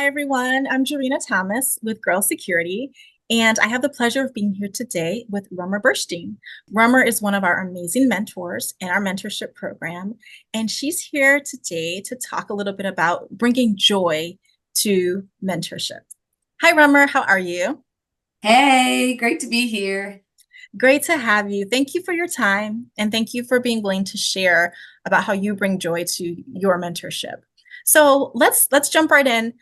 Hi, everyone. I'm Jorhena Thomas with Girl Security, and I have the pleasure of being here today with Rummer Bershtein. Rummer is one of our amazing mentors in our mentorship program, and she's here today to talk a little bit about bringing joy to mentorship. Hi, Rummer. How are you? Hey, great to be here. Great to have you. Thank you for your time, and thank you for being willing to share about how you bring joy to your mentorship. So let's jump right in.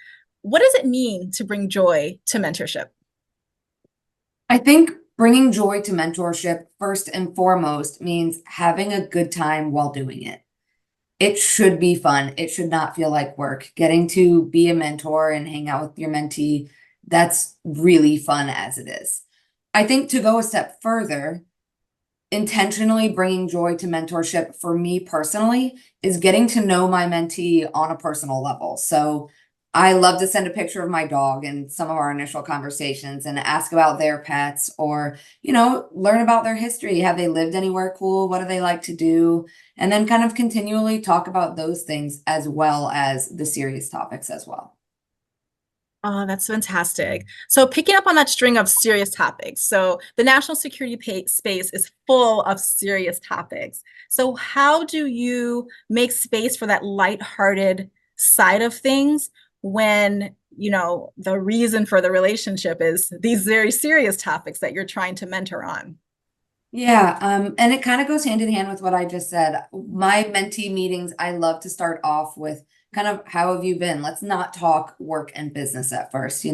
What does it mean to bring joy to mentorship? I think bringing joy to mentorship, first and foremost, means having a good time while doing it. It should be fun. It should not feel like work. Getting to be a mentor and hang out with your mentee, that's really fun as it is. I think to go a step further, intentionally bringing joy to mentorship for me personally is getting to know my mentee on a personal level. So I love to send a picture of my dog in some of our initial conversations and ask about their pets or, learn about their history. Have they lived anywhere cool? What do they like to do? And then kind of continually talk about those things as well as the serious topics as well. Oh, that's fantastic. So, picking up on that string of serious topics. So, the national security space is full of serious topics. So, how do you make space for that lighthearted side of things when, the reason for the relationship is these very serious topics that you're trying to mentor on? Yeah, and it kind of goes hand in hand with what I just said. My mentee meetings, I love to start off with kind of how have you been? Let's not talk work and business at first.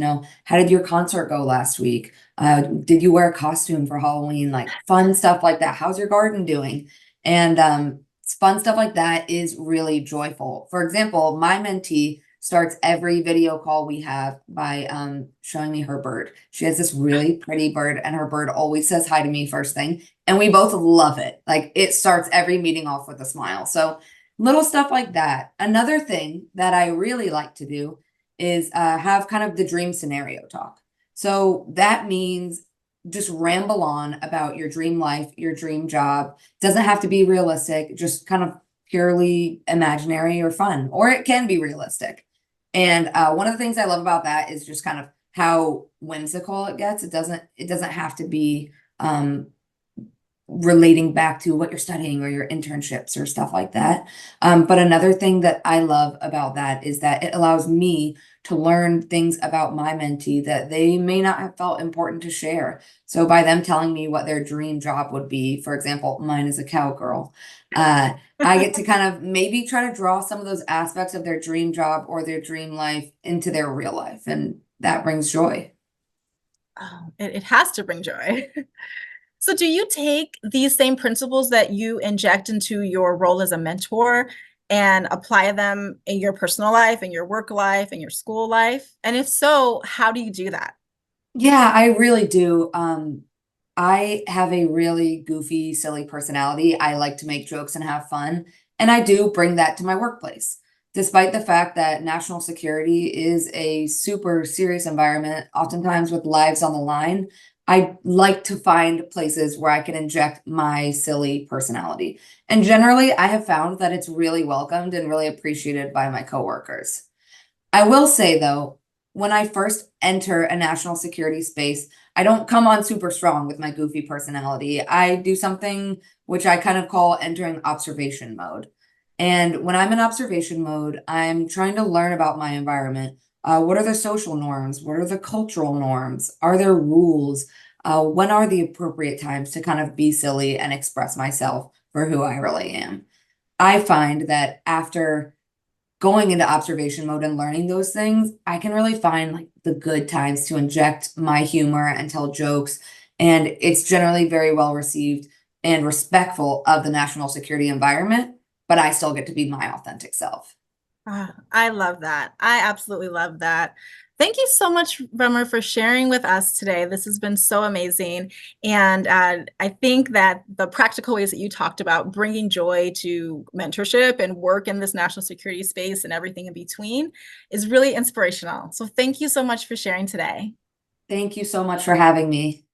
How did your concert go last week? Did you wear a costume for Halloween? Like fun stuff like that. How's your garden doing? And fun stuff like that is really joyful. For example, my mentee starts every video call we have by showing me her bird. She has this really pretty bird, and her bird always says hi to me first thing. And we both love it. Like it starts every meeting off with a smile. So little stuff like that. Another thing that I really like to do is have kind of the dream scenario talk. So that means just ramble on about your dream life, your dream job. Doesn't have to be realistic, just kind of purely imaginary or fun, or it can be realistic. And one of the things I love about that is just kind of how whimsical it gets. It doesn't have to be relating back to what you're studying or your internships or stuff like that. But another thing that I love about that is that it allows me to learn things about my mentee that they may not have felt important to share. So by them telling me what their dream job would be, for example, mine is a cowgirl, I get to kind of maybe try to draw some of those aspects of their dream job or their dream life into their real life. And that brings joy. Oh, it has to bring joy. So, do you take these same principles that you inject into your role as a mentor and apply them in your personal life, in your work life, in your school life? And if so, how do you do that? Yeah, I really do. I have a really goofy, silly personality. I like to make jokes and have fun, and I do bring that to my workplace. Despite the fact that national security is a super serious environment, oftentimes with lives on the line, I like to find places where I can inject my silly personality. And generally, I have found that it's really welcomed and really appreciated by my coworkers. I will say though, when I first enter a national security space, I don't come on super strong with my goofy personality. I do something which I kind of call entering observation mode. And when I'm in observation mode, I'm trying to learn about my environment. What are the social norms? What are the cultural norms? Are there rules? When are the appropriate times to kind of be silly and express myself for who I really am? I find that after going into observation mode and learning those things, I can really find like the good times to inject my humor and tell jokes. And it's generally very well received and respectful of the national security environment, but I still get to be my authentic self. Ah, I love that. I absolutely love that. Thank you so much, Rummer, for sharing with us today. This has been so amazing. And I think that the practical ways that you talked about bringing joy to mentorship and work in this national security space and everything in between is really inspirational. So thank you so much for sharing today. Thank you so much for having me.